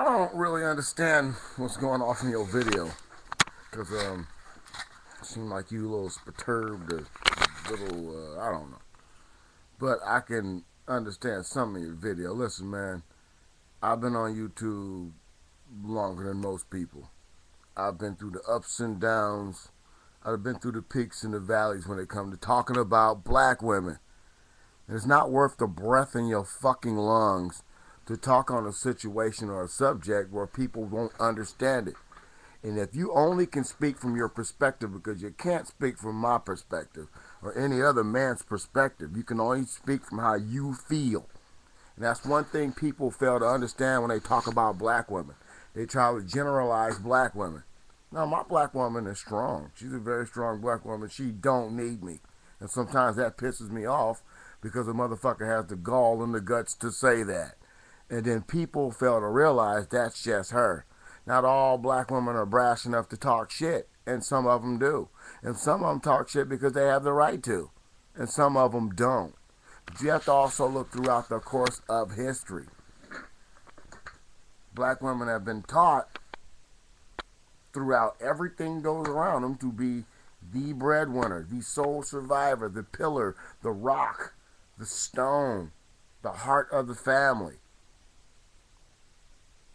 I don't really understand what's going off in your video, cause it seemed like you a little perturbed, a little I don't know. But I can understand some of your video. Listen, man, I've been on YouTube longer than most people. I've been through the ups and downs. I've been through the peaks and the valleys when it comes to talking about black women. It's not worth the breath in your fucking lungs to talk on a situation or a subject where people won't understand it. And if you only can speak from your perspective, because you can't speak from my perspective or any other man's perspective, you can only speak from how you feel. And that's one thing people fail to understand when they talk about black women. They try to generalize black women. No, my black woman is strong. She's a very strong black woman. She don't need me. And sometimes that pisses me off because a motherfucker has the gall and the guts to say that. And then people fail to realize that's just her. Not all black women are brash enough to talk shit, and some of them do. And some of them talk shit because they have the right to, and some of them don't. But you have to also look throughout the course of history. Black women have been taught throughout everything goes around them to be the breadwinner, the sole survivor, the pillar, the rock, the stone, the heart of the family.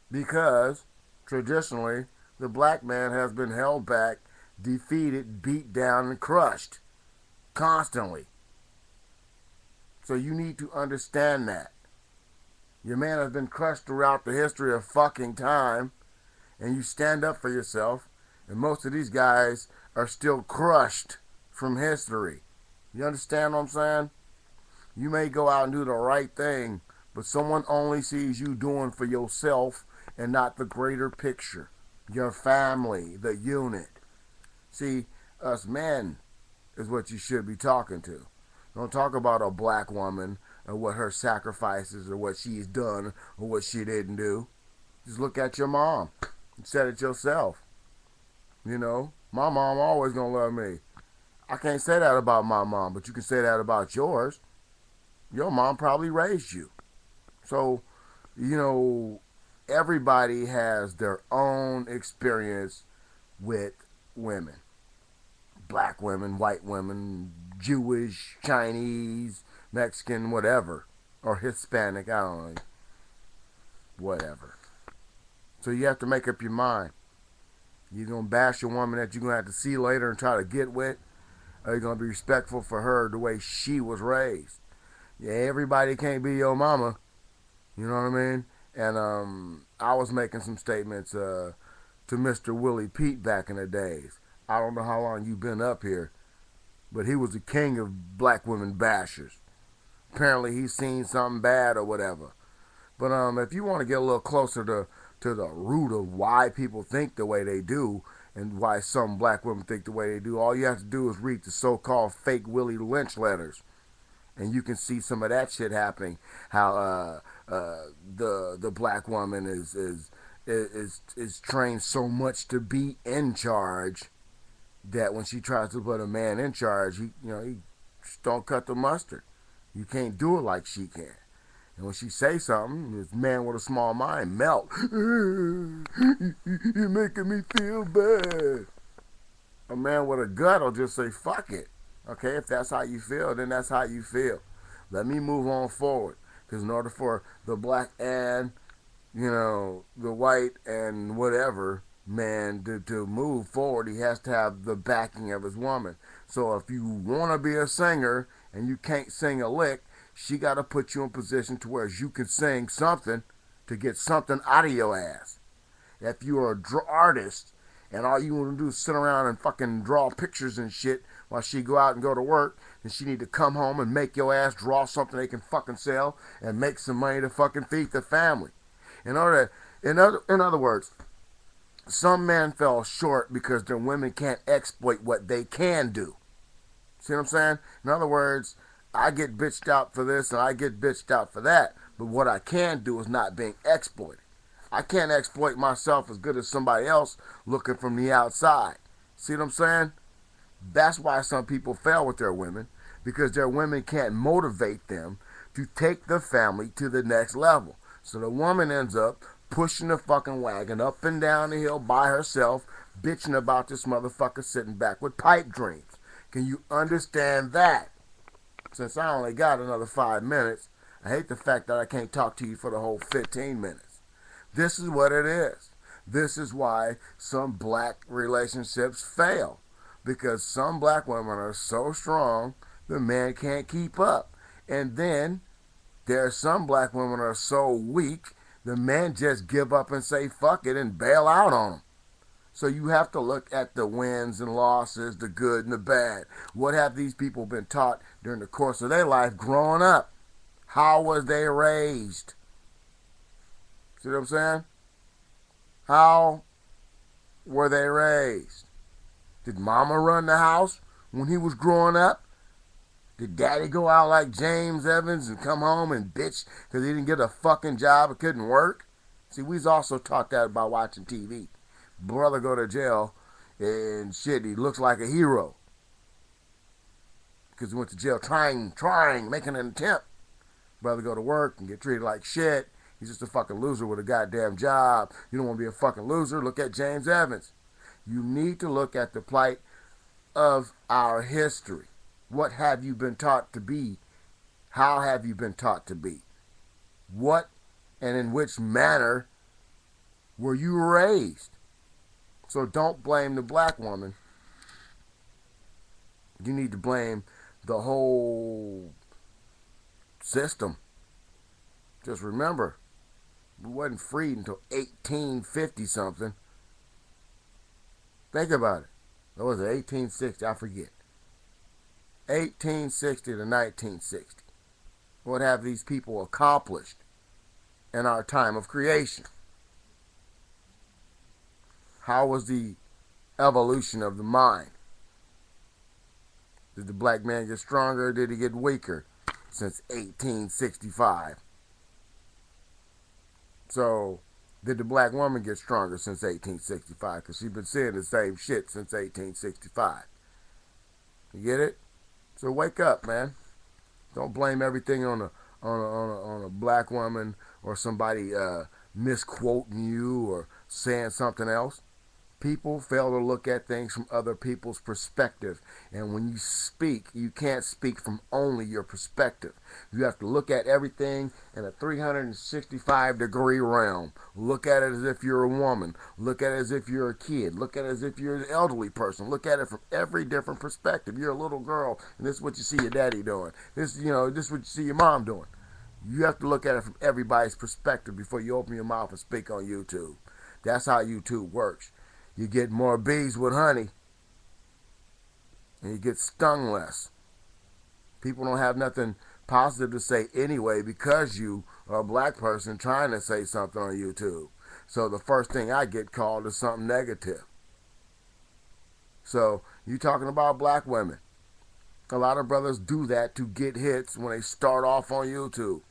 Because traditionally, the black man has been held back, defeated, beat down, and crushed constantly. So you need to understand that. Your man has been crushed throughout the history of fucking time, and you stand up for yourself, and most of these guys are still crushed from history. You understand what I'm saying? You may go out and do the right thing, but someone only sees you doing for yourself and not the greater picture, your family, the unit. See, us men is what you should be talking to. Don't talk about a black woman or what her sacrifices or what she's done or what she didn't do. Just look at your mom and said it yourself. You know, my mom always gonna love me. I can't say that about my mom, but you can say that about yours. Your mom probably raised you. So, you know, everybody has their own experience with women. Black women, white women, Jewish, Chinese, Mexican, whatever. Or Hispanic, I don't know. Whatever. So you have to make up your mind. You're going to bash a woman that you're going to have to see later and try to get with? Or you're going to be respectful for her the way she was raised? Yeah, everybody can't be your mama. You know what I mean? And I was making some statements to Mr. Willie Pete back in the days. I don't know how long you've been up here, but he was the king of black women bashers. Apparently he's seen something bad or whatever. But if you want to get a little closer to the root of why people think the way they do and why some black women think the way they do, all you have to do is read the so-called fake Willie Lynch letters. And you can see some of that shit happening. How the black woman is trained so much to be in charge that when she tries to put a man in charge, he just don't cut the mustard. You can't do it like she can. And when she say something, this man with a small mind melt. You're making me feel bad. A man with a gut will just say, fuck it. Okay, if that's how you feel, then that's how you feel. Let me move on forward. Because in order for the black and, the white and whatever man to move forward, he has to have the backing of his woman. So if you want to be a singer and you can't sing a lick, she got to put you in position to where you can sing something to get something out of your ass. If you're an artist and all you want to do is sit around and fucking draw pictures and shit while she go out and go to work, and she need to come home and make your ass draw something they can fucking sell and make some money to fucking feed the family. In other words, some men fell short because their women can't exploit what they can do. See what I'm saying? In other words, I get bitched out for this and I get bitched out for that, but what I can do is not being exploited. I can't exploit myself as good as somebody else looking from the outside. See what I'm saying? That's why some people fail with their women, because their women can't motivate them to take the family to the next level. So the woman ends up pushing the fucking wagon up and down the hill by herself, bitching about this motherfucker sitting back with pipe dreams. Can you understand that? Since I only got another 5 minutes, I hate the fact that I can't talk to you for the whole 15 minutes. This is what it is. This is why some black relationships fail. Because some black women are so strong, the man can't keep up. And then there are some black women that are so weak, the men just give up and say fuck it and bail out on them. So you have to look at the wins and losses, the good and the bad. What have these people been taught during the course of their life growing up? How was they raised? See what I'm saying? How were they raised? Did mama run the house when he was growing up? Did daddy go out like James Evans and come home and bitch because he didn't get a fucking job or couldn't work? See, we was also taught that by watching TV. Brother go to jail and shit, he looks like a hero because he went to jail trying, making an attempt. Brother go to work and get treated like shit. He's just a fucking loser with a goddamn job. You don't want to be a fucking loser. Look at James Evans. You need to look at the plight of our history. What have you been taught to be? How have you been taught to be? What and in which manner were you raised? So don't blame the black woman. You need to blame the whole system. Just remember, we wasn't freed until 1850 something. Think about it. What was it, 1860? I forget. 1860 to 1960. What have these people accomplished in our time of creation? How was the evolution of the mind? Did the black man get stronger or did he get weaker since 1865? So, did the black woman get stronger since 1865? Because she's been saying the same shit since 1865. You get it? So wake up, man. Don't blame everything on a black woman or somebody misquoting you or saying something else. People fail to look at things from other people's perspective. And when you speak, you can't speak from only your perspective. You have to look at everything in a 365-degree realm. Look at it as if you're a woman. Look at it as if you're a kid. Look at it as if you're an elderly person. Look at it from every different perspective. You're a little girl, and this is what you see your daddy doing. This is what you see your mom doing. You have to look at it from everybody's perspective before you open your mouth and speak on YouTube. That's how YouTube works. You get more bees with honey, and you get stung less. People don't have nothing positive to say anyway because you are a black person trying to say something on YouTube. So the first thing I get called is something negative. So you talking about black women. A lot of brothers do that to get hits when they start off on YouTube.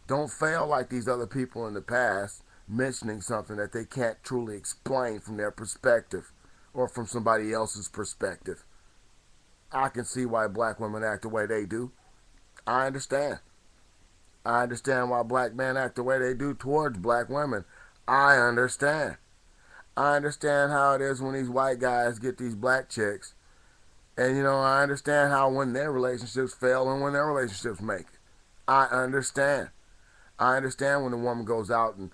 Don't fail like these other people in the past, mentioning something that they can't truly explain from their perspective or from somebody else's perspective. I can see why black women act the way they do. I understand. I understand why black men act the way they do towards black women. I understand. I understand how it is when these white guys get these black chicks. And, I understand how when their relationships fail and when their relationships make it. I understand. I understand when the woman goes out and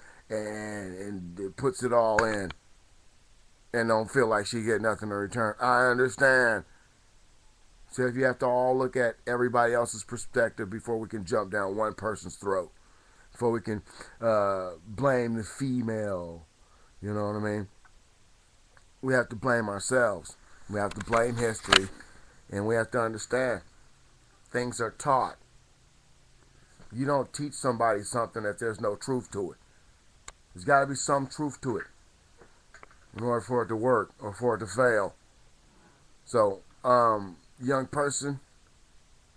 puts it all in and don't feel like she get nothing in return. I understand. So if you have to all look at everybody else's perspective before we can jump down one person's throat, before we can blame the female, you know what I mean? We have to blame ourselves. We have to blame history, and we have to understand things are taught. You don't teach somebody something that there's no truth to it. There's got to be some truth to it in order for it to work or for it to fail. So, young person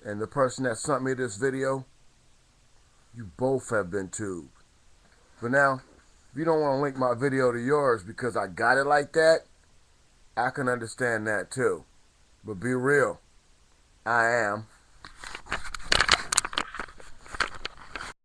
and the person that sent me this video, you both have been tubed. But now, if you don't want to link my video to yours because I got it like that, I can understand that too. But be real. I am